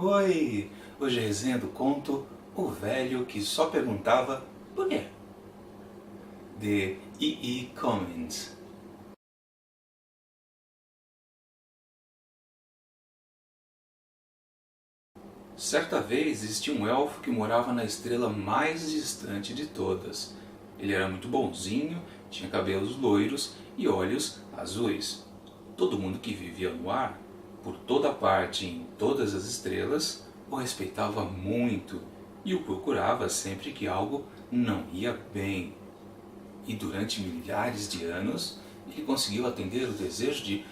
Oi! Hoje é a resenha do conto O Velho que Só Perguntava Por quê? De E. E. Cummings. Certa vez existia um elfo que morava na estrela mais distante de todas. Ele era muito bonzinho, tinha cabelos loiros e olhos azuis. Todo mundo que vivia no ar, por toda parte e em todas as estrelas, o respeitava muito e o procurava sempre que algo não ia bem. E durante milhares de anos, ele conseguiu atender o desejo de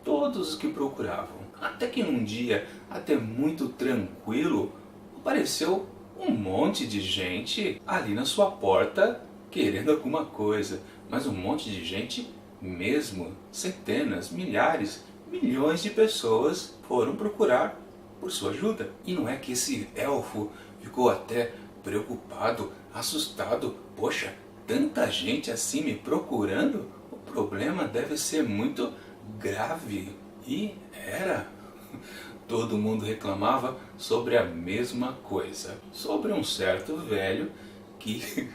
todos os que procuravam. Até que num dia, até muito tranquilo, apareceu um monte de gente ali na sua porta querendo alguma coisa. Mas um monte de gente mesmo. Centenas, milhares, milhões de pessoas foram procurar por sua ajuda. E não é que esse elfo ficou até preocupado, assustado. Poxa, tanta gente assim me procurando? O problema deve ser muito grave. E era. Todo mundo reclamava sobre a mesma coisa. Sobre um certo velho que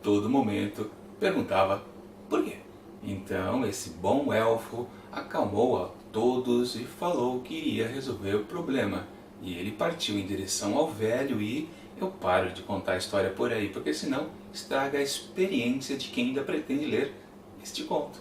todo momento perguntava por quê. Então esse bom elfo acalmou a todos e falou que iria resolver o problema. E ele partiu em direção ao velho e eu paro de contar a história por aí, porque senão estraga a experiência de quem ainda pretende ler este conto.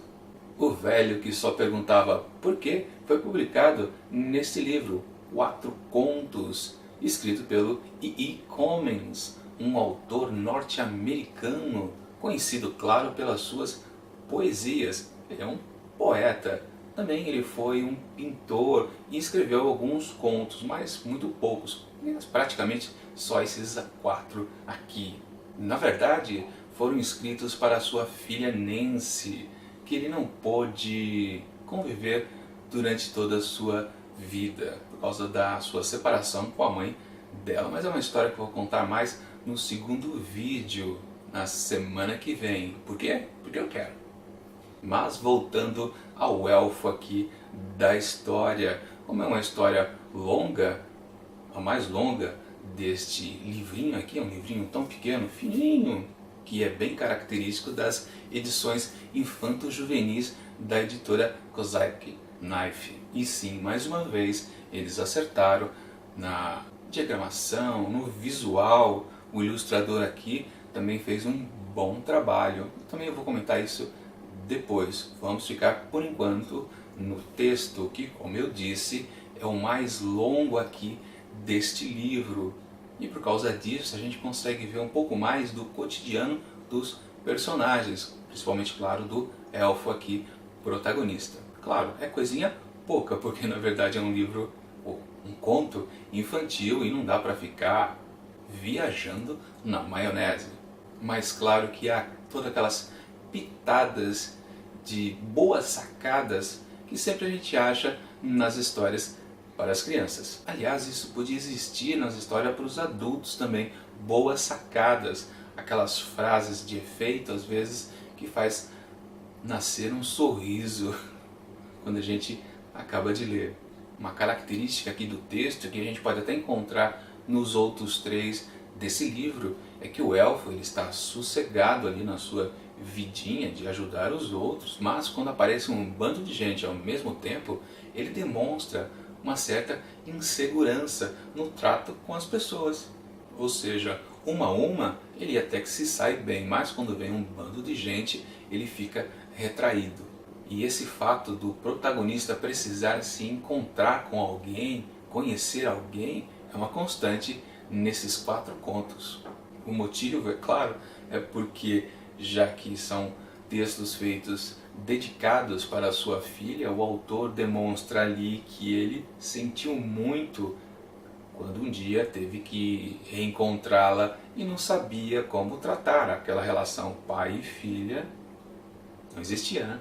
O Velho que Só Perguntava Por Quê foi publicado neste livro, 4 contos, escrito pelo E. E. Cummings, um autor norte-americano, conhecido, claro, pelas suas poesias. Ele é um poeta. Também ele foi um pintor e escreveu alguns contos, mas muito poucos, praticamente só esses 4 aqui. Na verdade, foram escritos para sua filha Nancy, que ele não pôde conviver durante toda a sua vida, por causa da sua separação com a mãe dela. Mas é uma história que eu vou contar mais no segundo vídeo, na semana que vem. Por quê? Porque eu quero. Mas voltando ao elfo aqui da história, como é uma história longa, a mais longa deste livrinho aqui, é um livrinho tão pequeno, fininho, que é bem característico das edições infanto-juvenis da editora Cossack Knife. E sim, mais uma vez, eles acertaram na diagramação, no visual. O ilustrador aqui também fez um bom trabalho. Também eu vou comentar isso depois. Vamos ficar por enquanto no texto que, como eu disse, é o mais longo aqui deste livro. E por causa disso a gente consegue ver um pouco mais do cotidiano dos personagens, principalmente, claro, do elfo aqui, protagonista. Claro, é coisinha pouca, porque na verdade é um livro, um conto infantil e não dá para ficar viajando na maionese. Mas claro que há todas aquelas pitadas de boas sacadas que sempre a gente acha nas histórias para as crianças. Aliás, isso podia existir nas histórias para os adultos também. Boas sacadas, aquelas frases de efeito às vezes que faz nascer um sorriso quando a gente acaba de ler. Uma característica aqui do texto que a gente pode até encontrar nos outros 3 desse livro é que o elfo ele está sossegado ali na sua vidinha de ajudar os outros, mas quando aparece um bando de gente ao mesmo tempo, ele demonstra uma certa insegurança no trato com as pessoas. Ou seja, uma a uma, ele até que se sai bem, mas quando vem um bando de gente, ele fica retraído. E esse fato do protagonista precisar se encontrar com alguém, conhecer alguém, é uma constante nesses 4 contos. O motivo, é claro, é porque, já que são textos feitos dedicados para a sua filha, o autor demonstra ali que ele sentiu muito quando um dia teve que reencontrá-la e não sabia como tratar aquela relação pai e filha. Não existia, né?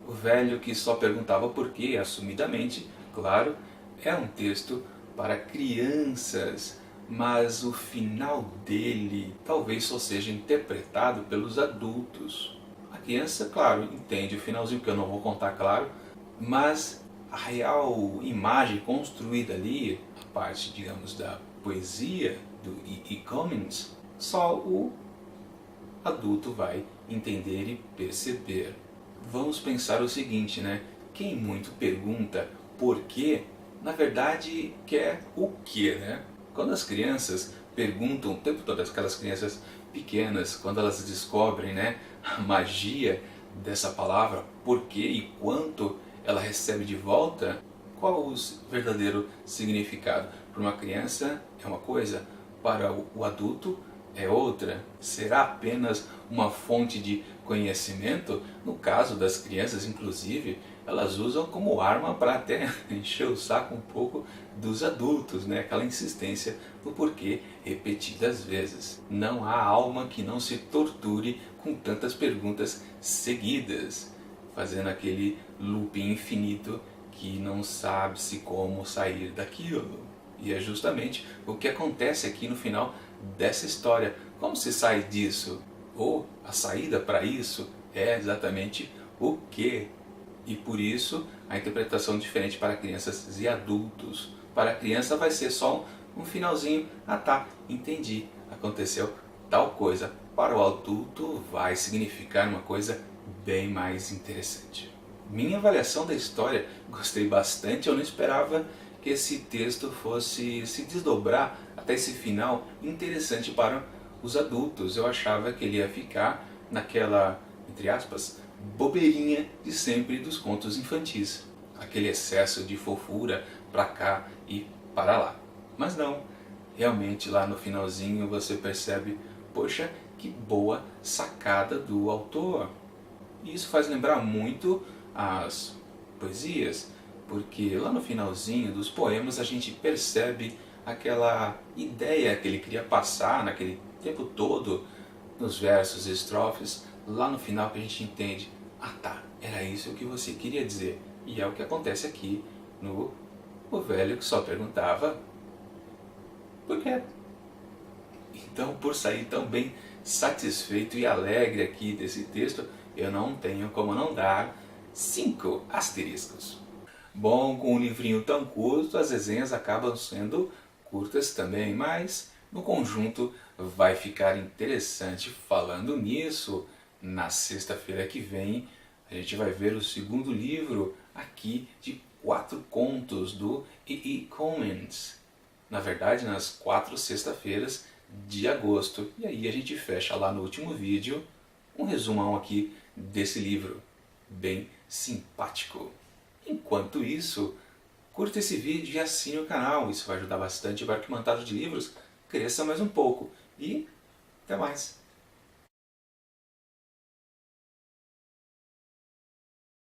O Velho que Só Perguntava Por Quê, assumidamente, claro, é um texto para crianças, mas o final dele talvez só seja interpretado pelos adultos. A criança, claro, entende o finalzinho, que eu não vou contar, claro, mas a real imagem construída ali, a parte, digamos, da poesia do E.E. Cummings, só o adulto vai entender e perceber. Vamos pensar o seguinte, né? Quem muito pergunta por quê, na verdade quer o quê, né? Quando as crianças perguntam o tempo todo, aquelas crianças pequenas, quando elas descobrem, né, a magia dessa palavra, por quê e quanto ela recebe de volta, qual o verdadeiro significado? Para uma criança é uma coisa, para o adulto é outra. Será apenas uma fonte de conhecimento? No caso das crianças, inclusive, elas usam como arma para até encher o saco um pouco dos adultos, né? Aquela insistência no porquê repetidas vezes. Não há alma que não se torture com tantas perguntas seguidas, fazendo aquele looping infinito que não sabe-se como sair daquilo. E é justamente o que acontece aqui no final dessa história. Como se sai disso? Ou a saída para isso é exatamente o quê? E por isso a interpretação diferente para crianças e adultos. Para a criança vai ser só um finalzinho. Ah tá, entendi, aconteceu tal coisa. Para o adulto vai significar uma coisa bem mais interessante. Minha avaliação da história, gostei bastante, eu não esperava que esse texto fosse se desdobrar até esse final interessante para os adultos. Eu achava que ele ia ficar naquela, entre aspas, bobeirinha de sempre dos contos infantis. Aquele excesso de fofura para cá e para lá. Mas não, realmente lá no finalzinho você percebe, poxa, que boa sacada do autor. E isso faz lembrar muito as poesias, porque lá no finalzinho dos poemas a gente percebe aquela ideia que ele queria passar naquele tempo todo, nos versos e estrofes, lá no final que a gente entende, ah tá, era isso que você queria dizer. E é o que acontece aqui no O Velho que Só Perguntava por quê? Então, por sair tão bem satisfeito e alegre aqui desse texto, eu não tenho como não dar 5 asteriscos. Bom, com um livrinho tão curto, as resenhas acabam sendo curtas também, mas no conjunto vai ficar interessante. Falando nisso, na sexta-feira que vem, a gente vai ver o segundo livro aqui de 4 contos do E.E. Cummings. Na verdade, nas 4 sexta-feiras de agosto. E aí a gente fecha lá no último vídeo um resumão aqui desse livro, bem simpático. Enquanto isso, curta esse vídeo e assine o canal, isso vai ajudar bastante para que o Mantado de Livros cresça mais um pouco. E até mais!